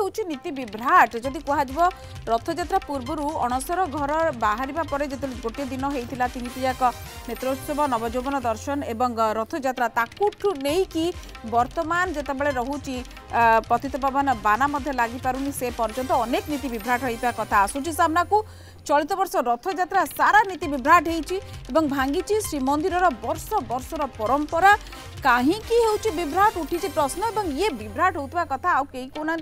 होची नीति विभ्राट जदि कह रथयात्रा पूर्व अणसर घर बाहर पर जो गोटे दिन होता तीनिटियाक नेत्रोत्सव नवजौवन दर्शन एवं रथयात्रा ताकूठू नहीं वर्तमान जितेबाला रोचे पतित पवन बाना लगी पारुनी से पर्यंत अनेक नीति विभ्राट होता कथा आसूची सामना को चलित वर्ष रथयात्रा सारा नीति विभ्राट होती भांगी श्रीमंदिर वर्ष वर्षर परंपरा कहीं विभ्राट उठी प्रश्न एवं ये विभ्राट होता कथा आउ कई कहना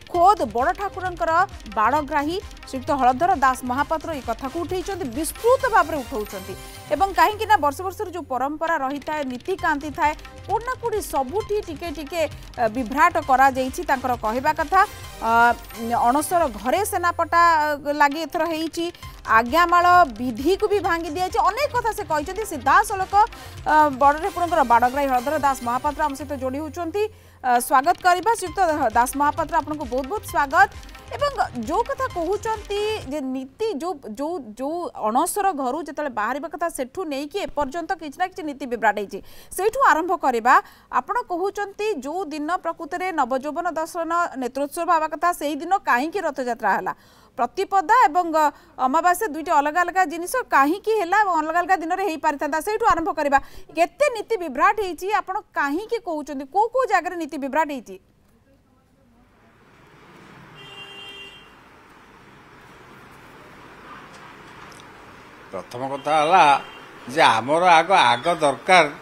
खोद बड़ ठाकुरंकर बाड़ग्राही श्रीयुक्त हलधर दास महापात्र ये कथा को उठे विस्तृत भाव में उठाउछंती कहीं वर्ष वर्ष जो परंपरा रही था नीति कांति थाए कोना कोडी सबुठी टिके टिके विभ्राट करा जाईछि तांकर कहबा कथा अणसर घरे सेनापटा लागि एथर हेइछि आज्ञामाल विधि को भी भांगी दिया अनेक कथा से कहते सीधा सड़क बड़ ठाकुर बाड़ग्राही हलधर दास महापात्र आम सहित जोड़ी होती स्वागत करवा श्रीयुक्त दास महापात्र आपको बहुत बहुत स्वागत एवं जो कथा कहते नीति जो जो जो अणसर घर जो बाहर कथा सेठू नहीं कि एपर्यंत किसी ना कि नीति विभ्राट होती से आरंभ करवा आपण कहते जो दिन प्रकृत में नवजौवन दर्शन नेत्रोत्सव हवा कथा से दिन कहीं रथयात्रा है प्रतिपदा एवं अमावास्या दुईट अलग अलग जिनिस कहीं अलग अलग दिन में हो पारि था से आरंभ करवा केते नीति विभ्राट होती आपण कहीं कहते को को जगह नीति विभ्राट होती प्रथम कथा है आमर आग आग दरकार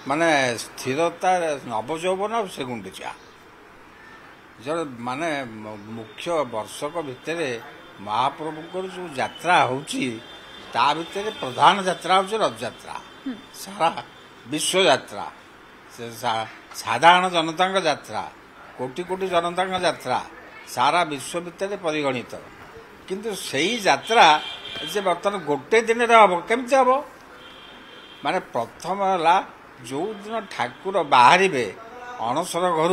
माने स्थिरता नवजौवन से गुंडीचा जो माने मुख्य वर्षक भितर महाप्रभुकर जो यात्रा होची ता भितर प्रधान यात्रा होची रथ यात्रा सारा विश्व यात्रा साधारण जनता यात्रा कोटि कोटि जनता यात्रा सारा विश्व भितर परिगणित किंतु सही यात्रा जे बर्तमान गोटे दिन हम केमती हम माने प्रथम है जो दिन ठाकुर बाहर अणसर घर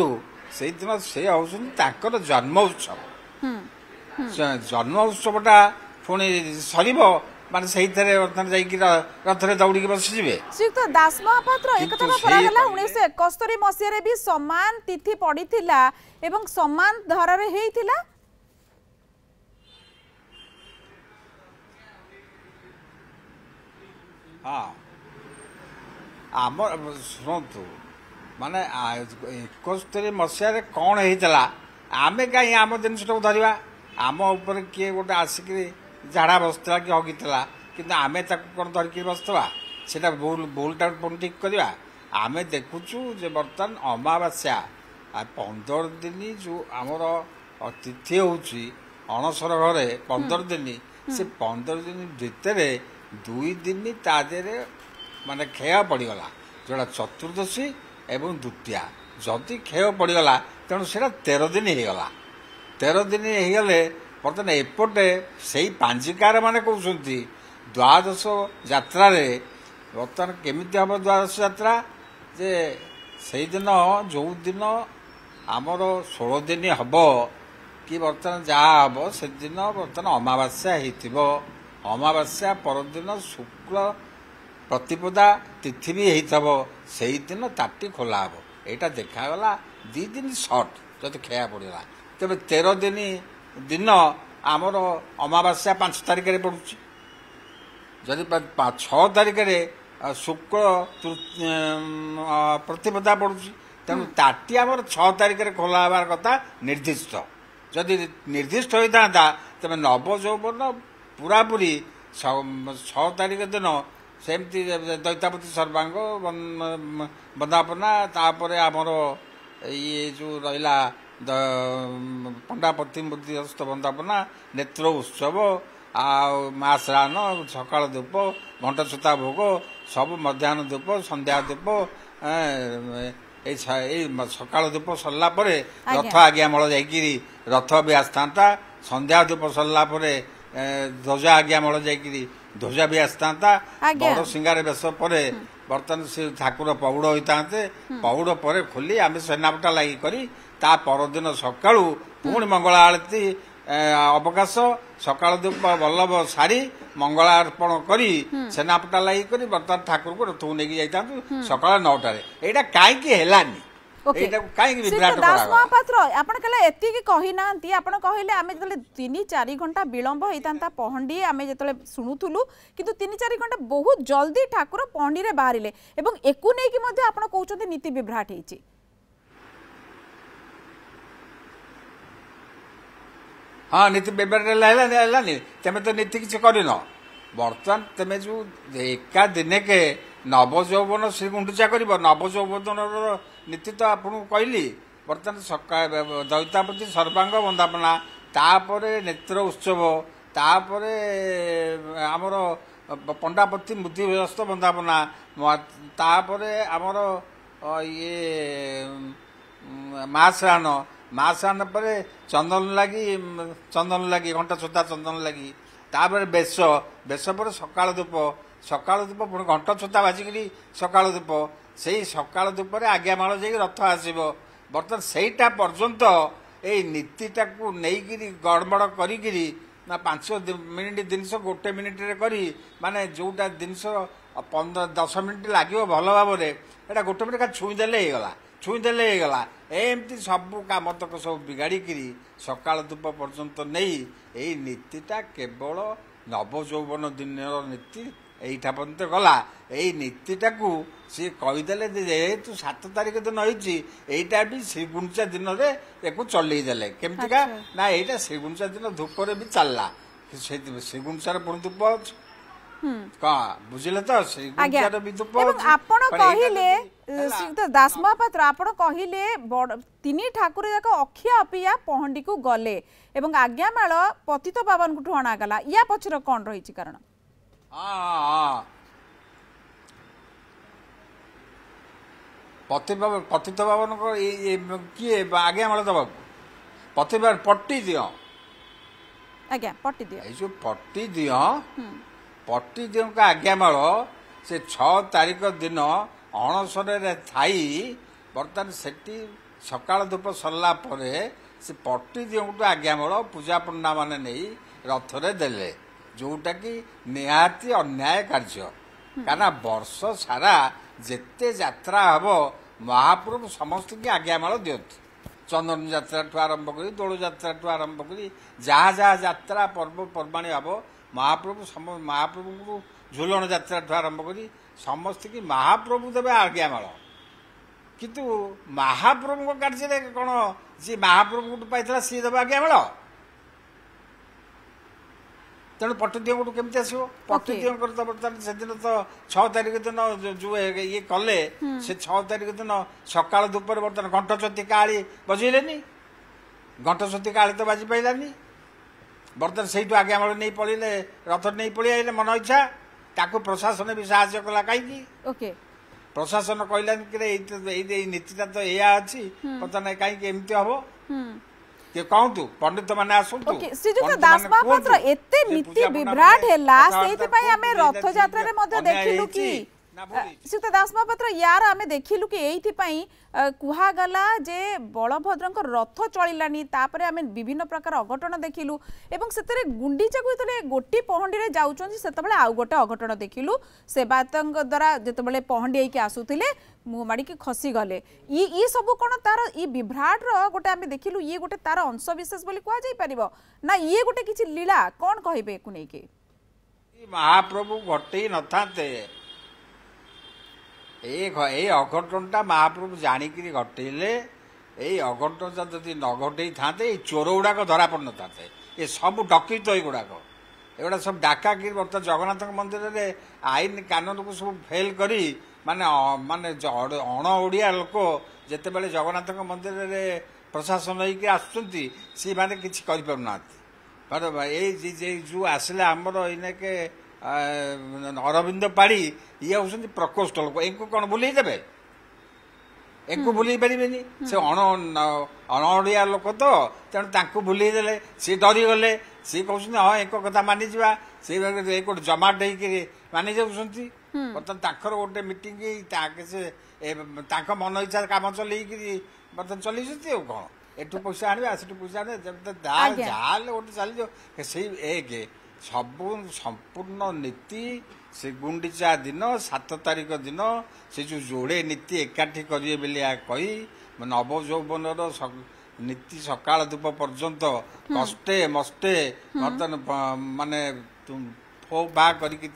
से दिन से हूँ जन्म उत्सव जन्म उत्सवटा पुणी सर मान से रथरे दौड़ी बसजे श्रीयुक्त दास महापात्र एक कथा करागला 1971 मसीह भी समान तिथि पड़ीथिला एवं समान धरारे हेइथिला हाँ आम शुणु माने 71 मसीह कौन होता आमे कहीं आम जिनटा धरवा आम उपर किए गोटे आसिक झाड़ा बसला कि हगिला कि आम कौन धरिकी बसवा से भूलटा ठीक करवा आम देखुचु जे बर्तमान अमावास्या 15 दिन जो आमर तिथि होची अणसर घरे 15 दिन से 15 दिन भितर 2 दिन तादेरे माने क्षय पड़गला जोड़ा चतुर्दशी एवं द्वितीया जदि क्षय पड़गला तेणु से 13 दिन होगला 13 दिन होगले बर्तमान एपटे से पांजिकार माने कहते द्वादश यात्रा बर्तमान केमिति हम द्वादश यात्रा जे से दिन जो दिन आमर 16 दिन हम कि बर्तमान जहाँ हम से दिन बर्तमान अमावास्या हो अमावास्या परदिन शुक्ल प्रतिपदा तिथि भी हो से दिन ताटी खोला हम यहाँ देखागला 2 दिन सर्ट जब क्षय पड़ा तेज 13 दिन दिन आमर अमावास्या 5 तारिख पड़ू जदि 6 तारिख शुक्ल प्रतिपदा पड़ू तेणु ताटी आमर 6 तारिख खोला हबार कथा निर्दिष्ट जदि निर्दिष्ट होता तेज नवजौवन पूरापूरी 6 तारिख दिन सेमती दैतापति सर्वांग बंदापना तापर आमर ये जो रहा पंडा प्रतिमूर्ति हस्त बंदापना नेत्र उत्सव आश्रान सकाल धूप घंटा सुता भोग सब मध्याह्न धूप संध्या धूप सकाल धूप सरला रथ आज्ञामल जाकि रथ भी आसता संध्या धूप सरला ध्वज आज्ञामल जाकि ध्वजा भी आसता बड़ सिंगार बेश पर बर्तमान से ठाकुर पौड़ होता पौड़ पर खोली आम सेनापटा लगी करी ता परदिन सकाळू पुणी मंगला आरती अवकाश सकाळ धूप बल्लभ सारी मंगला अर्पण करी सेनापटा लगी करी बर्तमान ठाकुर को रथ नहीं जाता सकाल 9टार यहाँ कहीं हेलानी ओके एटा काहे कि विभ्राट दास करा महापात्र आपण कहले एति की कहि नांती आपण कहले आमे जतले 3-4 घंटा विलंब होइतांता पहंडी आमे जतले सुनुथुलु किंतु 3-4 घंटा बहुत जल्दी ठाकुर पहंडी रे बाहरिले एवं एकु नै कि मध्ये आपण कहउछथि नीति विभ्राट हेछि हाँ नीति बेबरलानी तेमे तो नीति किसी करन बर्तमान तेमे जो एका दिने के नवजौवन श्रीगुंडीचा कर नवजौवन नीति तो आपको कहली बर्तमान सका दैतापति सर्वांग वंदापना तापरे नेत्र उत्सव तापरे आमर पंडापति मुदिहस्त वंदापना तापरे आमर ये मासरान मासान पर चंदन लगी घंटा छुता चंदन लगी तापर बेश बेश पर सकाल धूप पुणी घंटा छुता बाजिकी सकाल धूप से सकाल धूपर आज्ञामाल जा रथ आसब बर्तमान सेटा पर्यंत ये नीतिटा को नहीं गड़बड़ करी ना 5 मिनिट जिनस गोटे मिनिट करी माने जोटा जिनस 10 मिनिट लगे भल भाव में गोटे मिनिट छुईदेले गला एमती सब कम तक सब बिगाड़ी सकाल धूप पर्यंत नहीं यही नीतिटा केवल नवजौवन दिन नीति यहीटा पर्यंत गला यही नीतिटा को सी कहीदे जेहेतु 7 तारिख दिन होईटा भी श्रीगुंडीचा दिन में चलईदे केमतिका ना यहीटा श्रीगुंडीचा दिन धूपर भी चलला श्रीगुंडीचार पुणी धूप अच्छे बुझिले तो श्रीगुंडीचार भी धूप आपण कहिले श्रीयुक्त दास महापात्र आपण कहिले 3 ठाकुर जाक अखिया अपिया पहंडी को गले एवं आज्ञामाल पतित पावन को अणा गला या पछर कोन रही कारण पतित पावन को किए आज्ञामाल दबा पतिबार पट्टी दियो आज्ञा पट्टी दियो जो पट्टी दियो पट्टी दियो का आज्ञामाल से 6 तारिख दिन अणसर थाई बर्तमान सेठी सकाल धूप सरला परे से पट्टी दियो आज्ञामाल पूजा पंडा माने नहीं रथरे देले जोटा कि निहाती अन्याय कार्य कारण वर्ष सारा जेते यात्रा हम महाप्रभु समस्त की आज्ञामाल दियंती चंदन यात्रा ठू आरंभ कर दोल यात्रा ठू आरंभ कर जहाँ जहाँ यात्रा पर्वपर्वाणी हम महाप्रभु को झूलन यात्रा ठू आरंभ कर समस्त की महाप्रभु देवे आज्ञामाल किंतु महाप्रभु कार्य कौन जी महाप्रभु पाई सी देवे आज्ञामाल तेणु पट्टीदियों केमती आसो पट्टीदियों तो बर्तमान से दिन तो 6 तारिख दिन जो ये कले से 6 तारिख दिन सकाल धूपर बर्तमान घंटचती काली बजेलेनी घंटचती काली तो बाजी पाइलानी बर्तमान से आज्ञामाल नहीं पड़े रथ नहीं पड़े आइले मन इच्छा ताको प्रशासन भी साहाय्य कला कहीं प्रशासन कहलानी नीतिटा तो या अच्छी पता ना कहीं एमती हम कहतु पंडित मैंने आसतु श्रीजुक्त दास महापात्र एते नीति विभ्राट हैला सेति पई हमें रथ यात्रा रे मध्ये देखिलु कि श्रीयुक्त दास महापात्र यार आमे देखिलु कि एथि पई कुहा गला जे बलभद्रक रथ चलिलानी तापरे आमे विभिन्न प्रकार अघटन देखिलु एवं सेतरे गुंडीचा को तले गोटी पहंडी रे जाउचों सेतबेले आउ गोटे अघटन देखिलु सेवातंग द्वारा जेतबेले पहंडी आइके आसुथिले मुह माड़ी की खसी गले ई सब कोन तार ई विभ्राट रो गोटे आमे देखिलु ये गोटे तार अंश विशेष बोली कुआ जाई परिबो ना ये गोटे किछि लीला कोन कहिबे को नै के महाप्रभु घटे न थाते ए अघटनटा महाप्रभु जाणिकी घटेले ये अघटनटा जदि न घटे था चोर गुड़ाक धरा पड़ न था ये सब डकैत गुड़ाक एगुड़ा सब डाकाकी बर्तमान जगन्नाथ मंदिर में आईन कानून को सब फेल करी माने माने अण ओडिया लोक जिते बड़े जगन्नाथ मंदिर में प्रशासन होकर आसुँच सी मैंने किसी जो आसले आमर इनके अरविंद पाड़ी ये हूँ प्रकोष्ठ लोक एक कौन बुले देवे एक बुले पारे से अणओडिया लोक तो तेणु बुले देले सी डरीगले सी कहते हाँ एक कथा मानिजा से गोटे जमाट मानि जाऊँगी बर्तमान गोटे मीटिंग मन इच्छा कम चल बर्तमान चलती कौन एठू पैसा आने से पैसा आने जहाँ गोटे चली से एक सब संपूर्ण नीति से गुंडीचा दिन 7 तारिख दिन से जो जोड़े नीति एकाठी करेंगे कही ନବ ଯୌବନର ନୀତି ସକାଳ ଧୂପ ପର୍ଯ୍ୟନ୍ତ କଷ୍ଟେ ମଷ୍ଟେ ବର୍ତ୍ତମାନ ମାନେ ଫୋ ବା କରିକି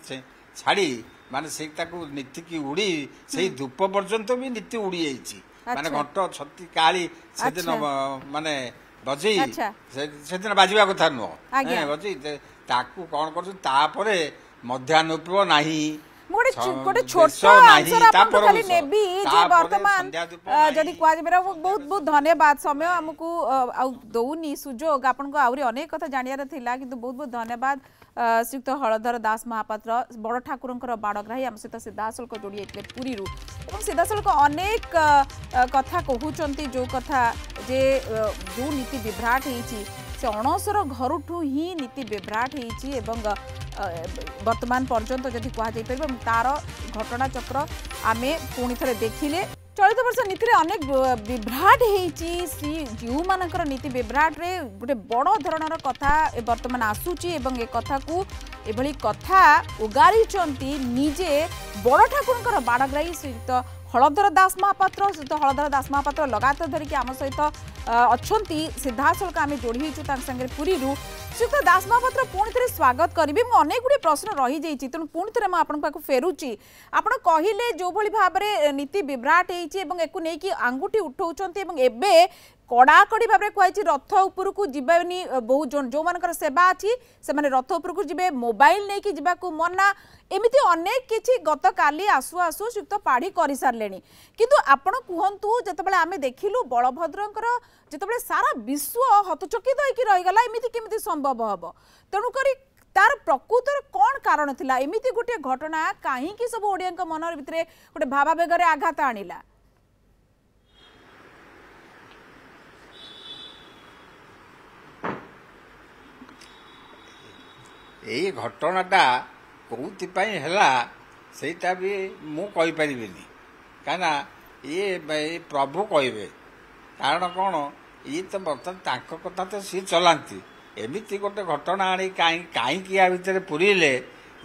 ଛାଡ଼ି ମାନେ ସେଇ ତାକୁ ନୀତିକି ଉଡ଼ି ସେଇ ଧୂପ ପର୍ଯ୍ୟନ୍ତ ବି ନୀତି ଉଡ଼ି ଯାଇଛି। ମାନେ ଘଣ୍ଟ ଛତି କାଳି ସେଦିନ ମାନେ ବଜେଇ ସେଦିନ ବାଜିବା କଥା ନୁହଁ ବଜେଇ ତାକୁ କଣ କରୁଛନ୍ତି ତାପରେ ମଧ୍ୟାହ୍ନୋପୀୟ ନାହିଁ। ଗୋଟେ ଛୋଟ ଆନ୍ସର ଆପଣଙ୍କୁ ଖାଲି ନେବି ଯେ ବର୍ତ୍ତମାନ ଯଦି କୁହାଯିବ ବହୁତ ବହୁତ ଧନ୍ୟବାଦ ସମୟ ଆମକୁ ଆଉ ଦଉନି ସୁଯୋଗ ଆପଣଙ୍କୁ ଆହୁରି ଅନେକ କଥା ଜାଣିବାର ଥିଲା କିନ୍ତୁ ବହୁତ ବହୁତ ଧନ୍ୟବାଦ ଶ୍ରୀଯୁକ୍ତ ହଳଧର ଦାସ ମହାପାତ୍ର ବଡ଼ ଠାକୁରଙ୍କର ବାଡ଼ଗ୍ରାହୀ ଆମ ସହିତ ସିଧାସଳଖ ଯୋଡ଼ି ଯାଇଥିଲେ ପୁରୀରୁ ଏବଂ ସିଧାସଳଖ ଅନେକ କଥା କହୁଛନ୍ତି ଯେଉଁ କଥା ଯେ ଯେଉଁ ନୀତି ବିଭ୍ରାଟ ହେଇଛି से अणसर घर ही नीति विभ्राट हो वर्तमान पर्यंत जदि कह तार घटना चक्र आम पुणी थे देखिले चलित वर्ष नीति में अनेक विभ्राट हो मानकर नीति विभ्राट रे गोटे बड़ धरणर कथा वर्तमान आसूची ए कथा को एभली कथा उगारी निजे बड़ ठाकुर बाड़ग्राही श्रीयुक्त हलधर दास महापात्र श्रीयुक्त हलधर दास महापात्र लगातार धरिकी आम सहित अच्छा सीधासलख आम जोड़ी संगे पुरी श्रीयुक्त दास महापात्र पुणी थे स्वागत करी अनेक गुड़े प्रश्न रही जाइए तेणु पुणी थे मुझे फेरुची आपड़ कहले जो भाव में नीति विभ्राट होती आंगुठी उठाऊँ कड़ाकड़ी भाव में कहुई रथ उपरकू जीवानी बहुत जो मान सेवा अच्छी से रथ उपरकू जी मोबाइल नहीं कि जावाक मना एमती अनेक किसी गत काली आसु आसु श्रीयुक्त पाढ़ी कर सारे किंतु आपण कहतु जिते आम देखिलु बलभद्रंकर जिते सारा विश्व हतचकित होकर रहीगला एमती केमी संभव हम तेणुक तार प्रकृतर कौन कारण थिला एमती गोटे घटना कहीं सब ओडिया मन भितर गोटे भावावेग आघात आणिला यही घटनाटा कौपाई है सेटा भी मु कहीपरि कहीं ये प्रभु कहे कारण कौन ये तो बर्तमान कथा तो सी चलाती एमती गोटे घटना आनी कहीं या भितर पुरीले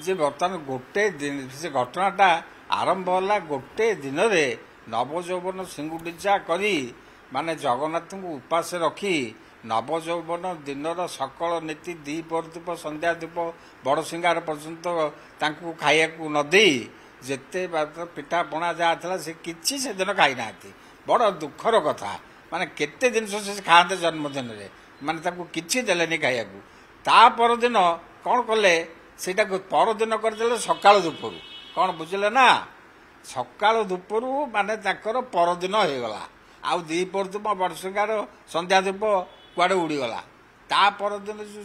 जे बर्तमान गोटे दिन से घटनाटा आरंभ है गोटे दिन में नवजौवन सिंगुडिचा करी माने जगन्नाथ को उपास रखी नवजौवन दिनर सकल नीति दीपर धूप संध्या धूप बड़ सिंगार पर्यंत खाया न दे जिते पिठा पणा जहाँ था से किसी से दिन खाई ना बड़ दुखर कथा माने केते जिन से खाते जन्मदिन में माने किसी देलेनि खाया ता परदिन कौन कले सेटा परदिन करदे सकाल धूपरू कौन बुझे ना सकाल धूपरू माने परदिन हो गला आउ दीपर धूप बड़ सिंगार संध्या धूप कुआड़े उड़ीगला ता परदिन जो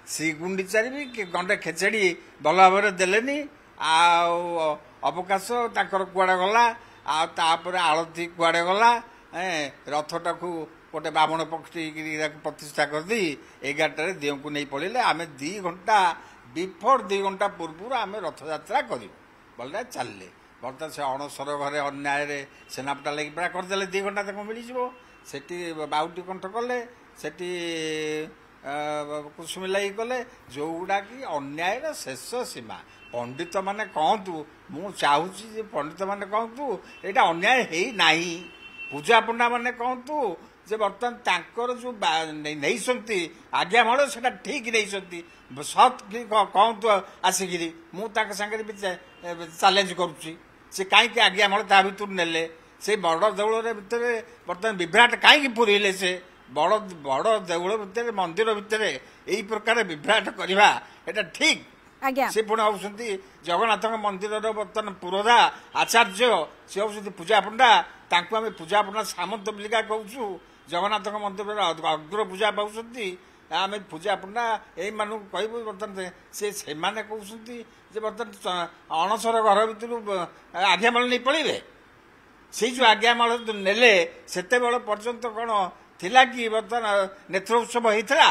श्रीगुंडीचार भी गंडे खेचेड़ी भल भाव में देलेनि अवकाश ताकर कुआड़े गला आपर आलती कुआड़े गला रथटा को गोटे बामण पक्षी प्रतिष्ठा कर दी 11टार दियों को नहीं पड़े आम 2 घंटा बिफोर 2 घंटा पूर्व आम रथ यात्रा कर बोले चलिए बर्तमान से अणसर घरे अन्याय सेनापटा लगी पूरा करदे 2 घंटा तक मिलଯିव सेठी बाउटी कंठ कले सेठी कुसुमी लगी कले जोगुड़ा कि अन्याय शेष सीमा पंडित माने कहतु मु चाहूँगी पंडित माने कहतु यहाँ अन्याय है नहीं पूजा पंडा माने कहतु जे बर्तमान तांकर जो नहीं आज्ञा मल से ठीक नहीं सत कहतु आसिकी मुझे भी चैलेंज करुच्ची से कहीं आज्ञा मल ता भर नेले से बड़ देवल भितर बर्तमान विभ्राट कहीं पुरैले से बड़ बड़ देवल भितर मंदिर भितर यही प्रकार विभ्राट करवा एटा ठीक से पुणी हूँ जगन्नाथ मंदिर बर्तमान पुरोधा आचार्य सी हूँ पूजा पंडा तांको आम पूजा पंडा सामंत बिलिका कहूँ जगन्नाथ मंदिर अग्र पूजा पाँच आम पूजा पंडा यही मानू कहू बर्तमान से कहते बर्तमान अणसर घर भर आज्ञामाल नहीं पड़े से जो आज्ञामाल नेले से पर्यंत कौन थिला कि बर्तमान नेत्र उत्सव होता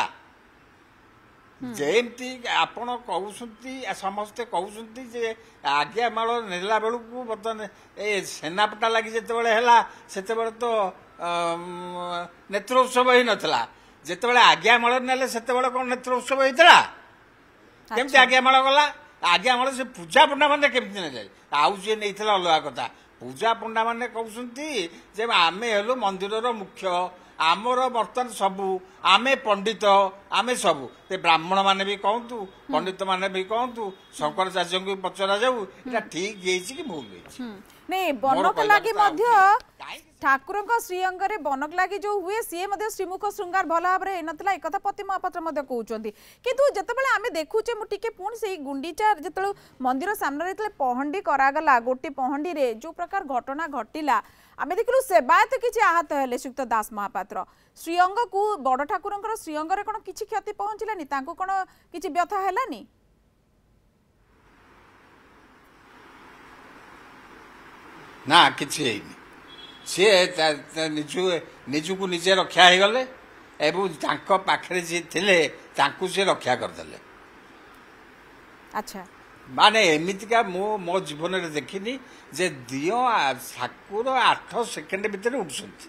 जमती आपण कहते समस्ते कहते जे आज्ञामाल नेला बेलू बर्तमान ए सेनापटा लगी जिते तो नेत्र उत्सव ही नाला जिते आज्ञामाल नेले से कौन नेत्र उत्सव होता केमती आज्ञामाल गला आज्ञामाल से पूजा पंडा मैंने केमती न जाए आउ जी नहीं अलग कथा ପୂଜା ପଣ୍ଡା ମାନେ କହୁଛନ୍ତି ଯେ ଆମେ ହେଲୁ ମନ୍ଦିରର ମୁଖ୍ୟ, ଆମର ବର୍ତ୍ତମାନ ସବୁ ଆମେ ପଣ୍ଡିତ, ଆମେ ସବୁ ବ୍ରାହ୍ମଣ ମାନେ ବି କହନ୍ତୁ, ପଣ୍ଡିତ ମାନେ ବି କହନ୍ତୁ, ଶଙ୍କରାଚାର୍ଯ୍ୟଙ୍କୁ ବି ପଚରା ଯାଉ ଏଇଟା ଠିକ ହେଇଛି କି ଭୁଲ ହେଇଛି। ନାଇଁ ବନକ ଲାଗି ମଧ୍ୟ ଠାକୁରଙ୍କ ଶ୍ରୀଅଙ୍ଗରେ ବନକ ଲାଗି ଯୋଉ ହୁଏ ସିଏ ମଧ୍ୟ ଶ୍ରୀମୁଖ ଶୃଙ୍ଗାର ଭଲ ଭାବରେ ହେଇନଥିଲା ଏକଥା ପତି ମହାପାତ୍ର ମଧ୍ୟ କହୁଛନ୍ତି। କିନ୍ତୁ ଯେତେବେଳେ ଆମେ ଦେଖୁଛେ ମୁଁ ଟିକେ ପୁଣି ସେଇ ଗୁଣ୍ଡିଚା ଯେତେବେଳେ ମନ୍ଦିର ସାମ୍ନାରେ ଯେତେବେଳେ ପହଣ୍ଡି କରାଗଲା ଗୋଟି ପହଣ୍ଡିରେ ଯୋଉ ପ୍ରକାର ଘଟଣା ଘଟିଲା ଆମେ ଦେଖିଲୁ ସେବାୟତ କିଛି ଆହତ ହେଲେ ଶ୍ରୀଯୁକ୍ତ ଦାସ ମହାପାତ୍ର। ଶ୍ରୀଅଙ୍ଗକୁ ବଡ଼ ଠାକୁରଙ୍କର ଶ୍ରୀଅଙ୍ଗରେ କ'ଣ କିଛି କ୍ଷତି ପହଞ୍ଚିଲାନି, ତାଙ୍କୁ କ'ଣ କିଛି ବ୍ୟଥା ହେଲାନି? ନା କିଛି ହେଇନି, ସିଏ ନିଜକୁ ନିଜେ ରକ୍ଷା ହେଇଗଲେ ଏବଂ ତାଙ୍କ ପାଖରେ ଯିଏ ଥିଲେ ତାଙ୍କୁ ସିଏ ରକ୍ଷା କରିଦେଲେ। ଆଚ୍ଛା, ମାନେ ଏମିତିକା ମୁଁ ମୋ ଜୀବନରେ ଦେଖିନି ଯେ ଦିଅ ଠାକୁର 8 ସେକେଣ୍ଡ ଭିତରେ ଉଠୁଛନ୍ତି,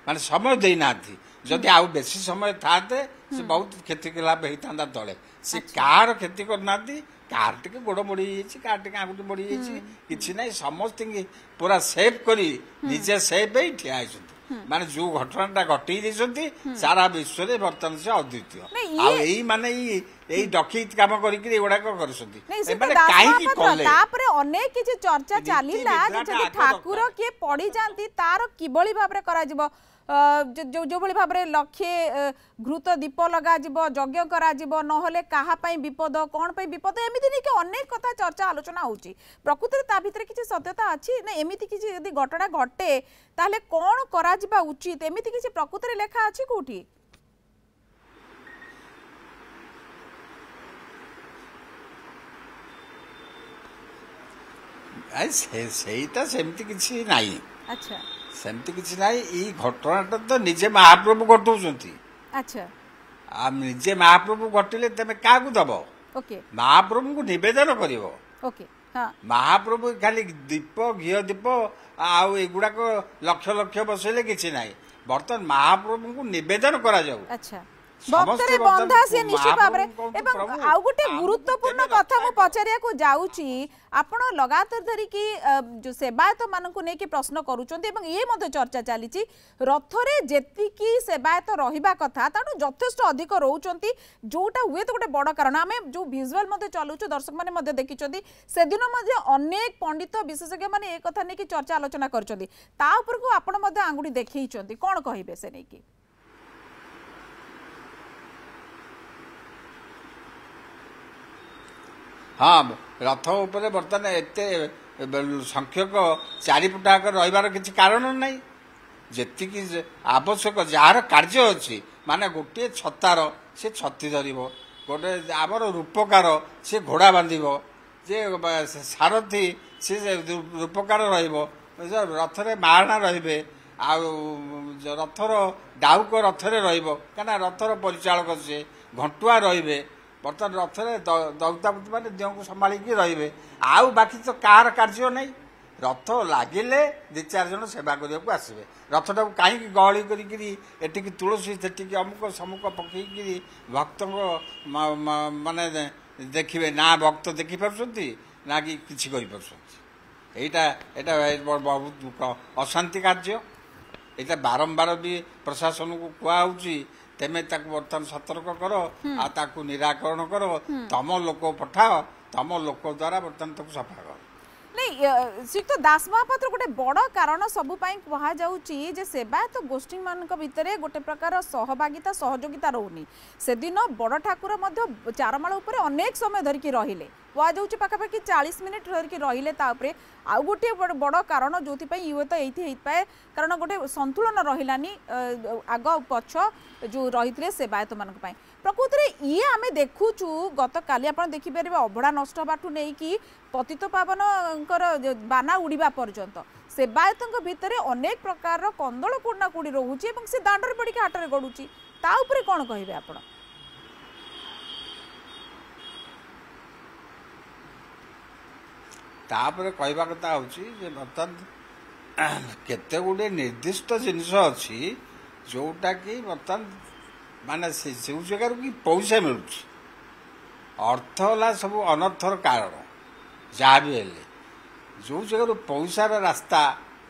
ମାନେ ସମୟ ଦେଇନାହାନ୍ତି। ଯଦି ଆଉ ବେଶୀ ସମୟ ଥାନ୍ତେ ସେ ବହୁତ କ୍ଷତିଲାଭ ହେଇଥାନ୍ତା ତଳେ। ସେ କାହାର କ୍ଷତି କରିନାହାନ୍ତି, କାହାର ଟିକେ ଗୋଡ଼ ମୋଡ଼ି ହେଇଯାଇଛି, କାହାର ଟିକେ ଆଙ୍ଗୁଠି ମୋଡ଼ି ଯାଇଛି, କିଛି ନାହିଁ। ସମସ୍ତଙ୍କୁ ପୁରା ସେଫ୍ କରି ନିଜେ ସେଫ୍ ହେଇ ଠିଆ ହେଇଛନ୍ତି। ମାନେ ଯୋଉ ଘଟଣାଟା ଘଟେଇ ଦେଇଛନ୍ତି ସାରା ବିଶ୍ୱରେ ବର୍ତ୍ତମାନ ସେ ଅଦ୍ୱିତୀୟ। ଆଉ ଏଇ ମାନେ ଏଇ ଡକେଇତି କାମ କରିକି ଏଗୁଡାକ କରୁଛନ୍ତି, ଏମାନେ କାହିଁକି କଲେ? ତାପରେ ଅନେକ କିଛି ଚର୍ଚ୍ଚା ଚାଲିଲା ଯେ ଯଦି ଠାକୁର କିଏ ପଡିଯାନ୍ତି ତାର କିଭଳି ଭାବରେ କରାଯିବ, ଯୋଉଭଳି ଭାବରେ ଲକ୍ଷେ ଘୃତ ଦୀପ ଲଗାଯିବ, ଯଜ୍ଞ କରାଯିବ, ନହେଲେ କାହା ପାଇଁ ବିପଦ, କଣ ପାଇଁ ବିପଦ, ଏମିତି ନେଇକି ଅନେକ କଥା ଚର୍ଚ୍ଚା ଆଲୋଚନା ହଉଛି। ପ୍ରକୃତରେ ତା ଭିତରେ କିଛି ସତ୍ୟତା ଅଛି ନା? ଏମିତି କିଛି ଯଦି ଘଟଣା ଘଟେ ତାହେଲେ କଣ କରାଯିବା ଉଚିତ, ଏମିତି କିଛି ପ୍ରକୃତରେ ଲେଖା ଅଛି କୋଉଠି? ସେଇଟା ସେମିତି କିଛି ନାହିଁ। ଆଚ୍ଛା, ସେମିତି କିଛି ନାହିଁ। ଏଇ ଘଟଣାଟା ତ ନିଜେ ମହାପ୍ରଭୁ ଘଟଉଛନ୍ତି। ଆଚ୍ଛା, ନିଜେ ମହାପ୍ରଭୁ ଘଟିଲେ ତମେ କାହାକୁ ଦବ? ଓକେ, ମହାପ୍ରଭୁଙ୍କୁ ନିବେଦନ କରିବ। ଓକେ, ହଁ, ମହାପ୍ରଭୁ ଖାଲି ଦୀପ ଘିଅ ଦୀପ ଆଉ ଏଗୁଡାକ ଲକ୍ଷ ଲକ୍ଷ ବସେଇଲେ କିଛି ନାହିଁ। ବର୍ତ୍ତମାନ ମହାପ୍ରଭୁଙ୍କୁ ନିବେଦନ କରାଯାଉ। ଆଚ୍ଛା, ଭକ୍ତରେ ବନ୍ଧା ସେ ନିଶ୍ଚିତ ଭାବରେ। ଏବଂ ଆଉ ଗୋଟେ ଗୁରୁତ୍ୱପୂର୍ଣ୍ଣ କଥା ମୁଁ ପଚାରିବାକୁ ଯାଉଛି, ଆପଣ ଲଗାତାର ଧରିକି ସେବାୟତ ମାନଙ୍କୁ ନେଇକି ପ୍ରଶ୍ନ କରୁଛନ୍ତି ଏବଂ ଇଏ ମଧ୍ୟ ଚର୍ଚ୍ଚା ଚାଲିଛି ରଥରେ ଯେତିକି ସେବାୟତ ରହିବା କଥା ତାଠୁ ଯଥେଷ୍ଟ ଅଧିକ ରହୁଛନ୍ତି, ଯୋଉଟା ହୁଏ ତ ଗୋଟେ ବଡ଼ କାରଣ। ଆମେ ଯୋଉ ଭିଜୁଆଲ ମଧ୍ୟ ଚଲଉଛୁ ଦର୍ଶକ ମାନେ ମଧ୍ୟ ଦେଖିଛନ୍ତି, ସେଦିନ ମଧ୍ୟ ଅନେକ ପଣ୍ଡିତ ବିଶେଷଜ୍ଞ ମାନେ ଏ କଥା ନେଇକି ଚର୍ଚ୍ଚା ଆଲୋଚନା କରିଛନ୍ତି। ତା ଉପରକୁ ଆପଣ ମଧ୍ୟ ଆଙ୍ଗୁଠି ଦେଖେଇଛନ୍ତି, କଣ କହିବେ ସେ ନେଇକି? ହଁ, ରଥ ଉପରେ ବର୍ତ୍ତମାନ ଏତେ ସଂଖ୍ୟକ 4 ଫୁଟ ଆକାର ରହିବାର କିଛି କାରଣ ନାହିଁ। ଯେତିକି ଆବଶ୍ୟକ ଯାହାର କାର୍ଯ୍ୟ ଅଛି, ମାନେ ଗୋଟିଏ ଛତାର ସେ ଛତି ଧରିବ, ଗୋଟେ ଆମର ରୂପକାର ସେ ଘୋଡ଼ା ବାନ୍ଧିବ, ଯେ ସାରଥୀ ସେ ରୂପକାର ରହିବ, ରଥରେ ମାହାଣା ରହିବେ, ଆଉ ରଥର ଡାଉକ ରଥରେ ରହିବ, କାହିଁକିନା ରଥର ପରିଚାଳକ ସେ ଘଣ୍ଟୁଆ ରହିବେ। ବର୍ତ୍ତମାନ ରଥରେ ଦୌତାପତି ମାନେ ଦେହକୁ ସମ୍ଭାଳିକି ରହିବେ। ଆଉ ବାକି ତ କାହାର କାର୍ଯ୍ୟ ନାହିଁ। ରଥ ଲାଗିଲେ 2-4 ଜଣ ସେବା କରିବାକୁ ଆସିବେ। ରଥଟାକୁ କାହିଁକି ଗହଳି କରିକିରି ଏଠିକି ତୁଳସୀ ସେଠିକି ଅମୁକ ସମୁକ ପକେଇକିରି ଭକ୍ତଙ୍କ ମାନେ ଦେଖିବେ ନା ଭକ୍ତ ଦେଖିପାରୁଛନ୍ତି ନା କି କିଛି କରିପାରୁଛନ୍ତି। ଏଇଟା ବହୁତ ଅଶାନ୍ତି କାର୍ଯ୍ୟ। ଏଇଟା ବାରମ୍ବାର ବି ପ୍ରଶାସନକୁ କୁହାହଉଛି, ତେମେ ତାକୁ ବର୍ତ୍ତମାନ ସତର୍କ କର ଆଉ ତାକୁ ନିରାକରଣ କର, ତମ ଲୋକ ପଠାଅ, ତମ ଲୋକ ଦ୍ୱାରା ବର୍ତ୍ତମାନ ତାକୁ ସଫା କର। नहीं श्रीयुक्त दास महापात्र गोटे बड़ कारण सब कहुच्छी जे सेवायत गोष्ठी मान भितर गोटे प्रकार सहभागिता सहयोगिता रोनी से दिन बड़ ठाकुर चारमाल अनेक समय धरिकी रहिले कहुच्छे पाखापाखि 40 मिनिट धरिकी रहिले आउ गोटे बड़ कारण जो हुए तो ये कारण गोटे संतुलन रहिलानी आग पछ जो रही सेवायत मान प्रकृत में ये आम देखुचु गत काली आप देखिपारे अभड़ा नष्ट होबाठू नहीं कि पतित पावन बाना उड़ीबा पर्यंत सेवायतों भितर अनेक प्रकार कंदल कूड़ना कूड़ी रोचे से दांडर पड़ी हाटरे गड़ुची ताऊपर कौन कहे आप तापर कहवा कथा हूँ बर्तमान केते गुड़े निर्दिष्ट जिनस अच्छी जोटा कि बर्तमान माने से जगह कि पैसा मिलू अर्थ है सब अनर्थर कारण जहाँ भी हेले ଯେଉଁ ଜାଗାରୁ ପଇସାର ରାସ୍ତା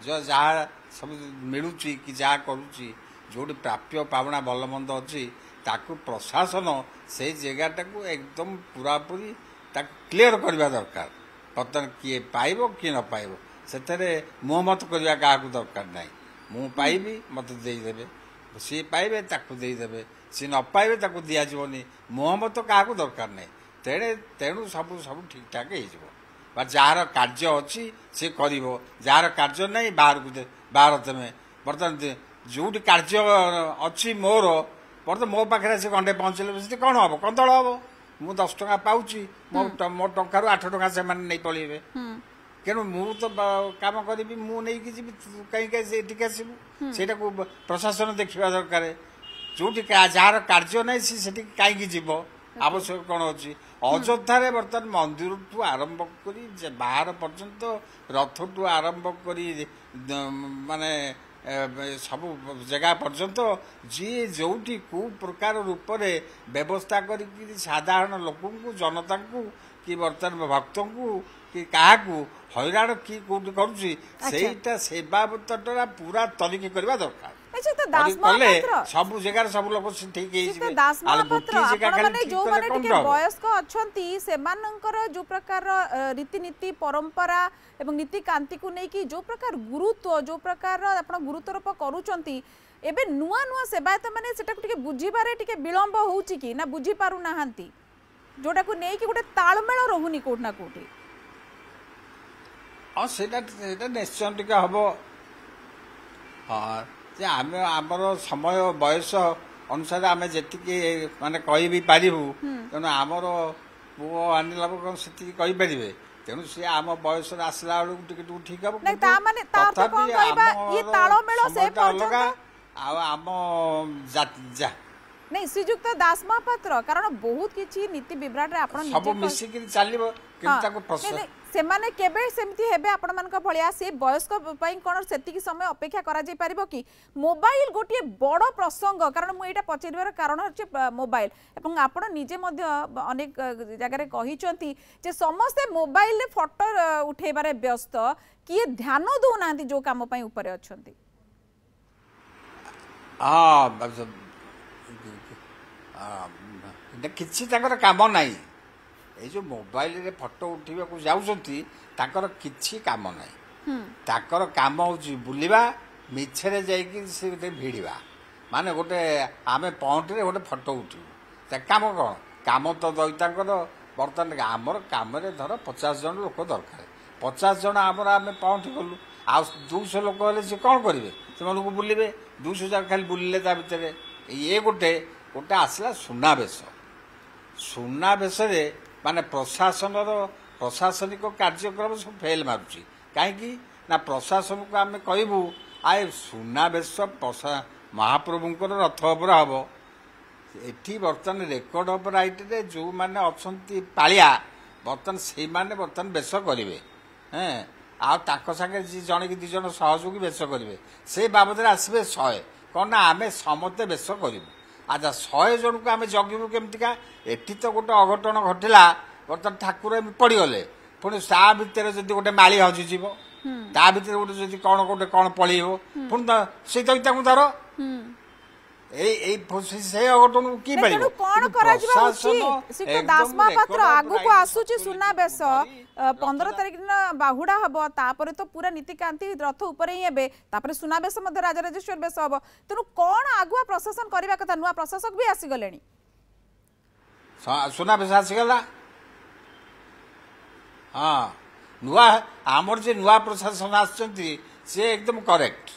ଯାହା ସବୁ ମିଳୁଛି କି ଯାହା କରୁଛି ଯେଉଁଠି ପ୍ରାପ୍ୟ ପାବଣା ଭଲ ମନ୍ଦ ଅଛି ତାକୁ ପ୍ରଶାସନ ସେଇ ଜାଗାଟାକୁ ଏକଦମ ପୁରାପୁରି ତାକୁ କ୍ଲିୟର କରିବା ଦରକାର। ବର୍ତ୍ତମାନ କିଏ ପାଇବ କିଏ ନ ପାଇବ ସେଥିରେ ମୁହଁମତ କରିବା କାହାକୁ ଦରକାର ନାହିଁ। ମୁଁ ପାଇବି ମୋତେ ଦେଇଦେବେ, ସିଏ ପାଇବେ ତାକୁ ଦେଇଦେବେ, ସିଏ ନ ପାଇବେ ତାକୁ ଦିଆଯିବନି, ମୁହଁମତ କାହାକୁ ଦରକାର ନାହିଁ। ତେଣୁ ସବୁ ଠିକଠାକ ହେଇଯିବ। ବା ଯାହାର କାର୍ଯ୍ୟ ଅଛି ସେ କରିବ, ଯାହାର କାର୍ଯ୍ୟ ନାହିଁ ବାହାର ତମେ। ବର୍ତ୍ତମାନ ଯୋଉଠି କାର୍ଯ୍ୟ ଅଛି ମୋର ବର୍ତ୍ତମାନ ମୋ ପାଖରେ ସେ ଘଣ୍ଟେ ପହଞ୍ଚିଲେ ସେଠି କ'ଣ ହବ? କନ୍ଦଳ ହବ। ମୁଁ 10 ଟଙ୍କା ପାଉଛି, ମୋ ଟଙ୍କାରୁ 8 ଟଙ୍କା ସେମାନେ ନେଇ ପଳେଇବେ। ତେଣୁ ମୁଁ ତ କାମ କରିବି, ମୁଁ ନେଇକି ଯିବି, କାହିଁକି ଏଠିକି ଆସିବୁ? ସେଇଟାକୁ ପ୍ରଶାସନ ଦେଖିବା ଦରକାର। ଯୋଉଠି ଯାହାର କାର୍ଯ୍ୟ ନାହିଁ ସେ ସେଠିକି କାହିଁକି ଯିବ? ଆବଶ୍ୟକ କ'ଣ ଅଛି? ଅଯୋଧ୍ୟାରେ ବର୍ତ୍ତମାନ ମନ୍ଦିରଠୁ ଆରମ୍ଭ କରି ବାହାର ପର୍ଯ୍ୟନ୍ତ, ରଥଠୁ ଆରମ୍ଭ କରି ମାନେ ସବୁ ଜାଗା ପର୍ଯ୍ୟନ୍ତ ଯିଏ ଯୋଉଠି କୋଉ ପ୍ରକାର ରୂପରେ ବ୍ୟବସ୍ଥା କରିକି ସାଧାରଣ ଲୋକଙ୍କୁ, ଜନତାଙ୍କୁ କି ବର୍ତ୍ତମାନ ଭକ୍ତଙ୍କୁ କି କାହାକୁ ହଇରାଣ କି କୋଉଠି କରୁଛି ସେଇଟା ସେ ବାବଦଟା ପୁରା ତନିଖି କରିବା ଦରକାର। ସବୁ ଜାଗାରେ ସବୁ ଲୋକ ଠିକ ହେଇଯିବେ। ବୟସ୍କ ଅଛନ୍ତି ସେମାନଙ୍କର ଯୋଉ ପ୍ରକାର ରୀତିନୀତି ପରମ୍ପରା ଏବଂ ନୀତିକାନ୍ତିକୁ ନେଇକି ଯୋଉ ପ୍ରକାର ଗୁରୁତ୍ୱ, ଯୋଉ ପ୍ରକାର ଆପଣ ଗୁରୁତ୍ୱାରୋପ କରୁଛନ୍ତି, ଏବେ ନୂଆ ନୂଆ ସେବାୟତ ମାନେ ସେଟାକୁ ଟିକେ ବୁଝିବାରେ ଟିକେ ବିଳମ୍ବ ହଉଛି କି ନା ବୁଝି ପାରୁନାହାନ୍ତି, ଯୋଉଟାକୁ ନେଇକି ଗୋଟେ ତାଳମେଳ ରହୁନି କୋଉଠି ନା କୋଉଠି? ହଁ ସେଇଟା ନିଶ୍ଚୟ ଟିକେ ହବ। ହଁ ଯେ ଆମେ ଆମର ସମୟ ବୟସ ଅନୁସାରେ ଆମେ ଯେତିକି ମାନେ କହିବି ପାରିବୁ, ତେଣୁ ଆମର ପୁଅ ଆଣିଲା କ'ଣ ସେତିକି କହିପାରିବେ? ତେଣୁ ସିଏ ଆମ ବୟସରେ ଆସିଲା ବେଳକୁ ଟିକେ ଠିକ ହବ। ତଥାପି ଅଲଗା ଆଉ ଆମ नहीं श्रीजुक्त दास महापात्र कारण बहुत किछि नीति विभ्राट रे आपण सब मिसिकिन चालिबो किंतु ताको प्रोसेस सेमाने केबे सेमति हेबे आपण मान का भलिया से वयस्क पई कोन सेति समय अपेक्षा करा जाय परिबो कि मोबाइल गोटे बड़ प्रसंग कारण मु एटा पचेरिबार कारण होचे मोबाइल एवं आपण निजे मध्ये अनेक जगह रे कहिचंती जे समस्त मोबाइल रे फोटो उठेबारे व्यस्त किए ध्यान दो नांती जो काम पई ऊपर अछंती किसी काम नाई ये जो मोबाइल रे फोटो उठा जाऊँगी किसी काम नाई ताकर काम हूँ बुलवा मिछे जाइए भिड़ा माने गोटे आम पॉइंट गोटे फोटो उठू काम कौन काम तो दईता बर्तमान आमर कम धर 50 जन लोक दरकार 50 जन आम आम पॉइंट गलु आ 200 लोक हेल्ले सी कौन करेंगे से बुलवे 200 जगह खाली बुलिले भितर ये गोटे गोटे आसला सुनावेश माने प्रशासन प्रशासनिक कार्यक्रम सब फेल मारुची कहीं ना प्रशासन को आम कहबू आए सुनावेश महाप्रभुंर रथ उपर हम एटी बर्तमान रेकर्ड ऑफ राइट रे जो माने अच्छी पालिया बर्तमान से माने बर्तमान बेश करेंगे आगे जड़े कि 2 जन सहयोगी बेश करेंगे से बाबद आसवे 100 कौन ना आम समस्ते बेश करूँ अच्छा 100 जन को आम जगू केमतिका एटी तो गोटे अघटन घटला बर्तमान ठाकुर पड़गले पुणी ता भितर जदि गोटे माली हजिज ता भितर गोटे कौन गोटे कौन पलैब पुणी तो से दईता धर सुनावेश 15 तारिख दिन बाहुड़ा हम तापर तो पूरा नीतिकांति रथ उपर ही हे सुनावेश राजराजेश्वर बेश हम तेणु कौन आगुआ प्रशासन करने कथा नुआ प्रशासक भी आसीगले सुनावेश आसीगला हाँ नुआ आमर जे नुआ प्रशासन आसचंती से एकदम करेक्ट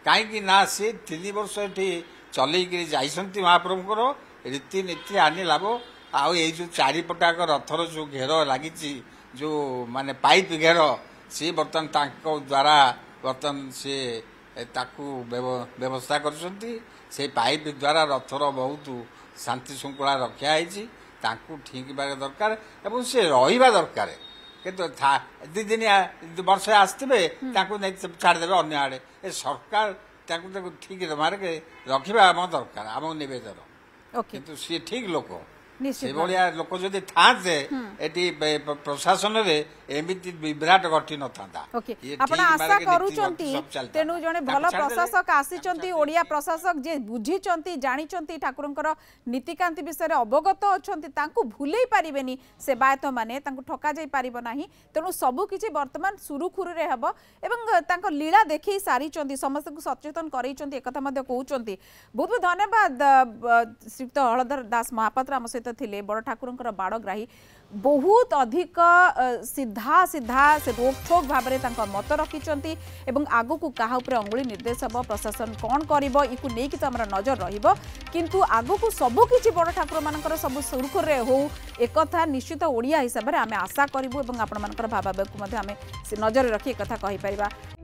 कहीं ना सी 3 वर्ष ये चलैकि जाइसंती महाप्रभुଙ୍କର रीतिनीति आनी लाभ आउ ये जो चारिपटाक रथर जो घेर लगी जो माने पाइप घेर सी बर्तन द्वारा बर्तन सी व्यवस्था कर पाइप द्वारा रथर बहुत शांति श्रृंखला रखा ठीक बारे दरकार एवं सी रहा दरकार किंतु 2 दिन वर्ष आसवे छाड़देवे अन्य आड़े ए सरकार ठीक मार्ग रखा आम दरकार आम नवेदन किंतु सी ठीक लोक निश्चित ସେଭଳିଆ ଲୋକ ଯଦି ଥାନ୍ତେ ଏଠି ପ୍ରଶାସନ ରେ ଏମିତି ବିଭ୍ରାଟ ଘଟି ନଥାନ୍ତା। ओके आपण आशा करूचंती तेनु जने भल प्रशासक आसीचंती ओडिया प्रशासक जे बुझीचंती जानिचंती ठाकुरंकर नीतिकांति विषय अवगत अछंती तांकु भूलेई पारिबेनी सेवायत माने तांकु ठका जाई पारिबो नाही तेनु सब किछि वर्तमान सुरुखुरु रे हबो एवं तांको लीला देखि सारिचंती समस्त को सचेतन करैचंती एकथा मध्ये कहउचंती। बहुत बहुत धन्यवाद श्रीयुक्त हलधर दास महापात्र आम सहित थिले बड़ ठाकुरंकर बाड़ग्राही बहुत अधिक सीधा सीधा से रोकठोक भाव में मत रखिंट एवं आगु को क्या अंगुली निर्देश हम प्रशासन कौन कर तो आम नजर रु आगु को सबकि बड़ ठाकुर मान सब सुरखुर हो एक निश्चित ओडिया हिसाब से आम आशा करूँ और आपण भावावेग को नजर रखी एक कही पार।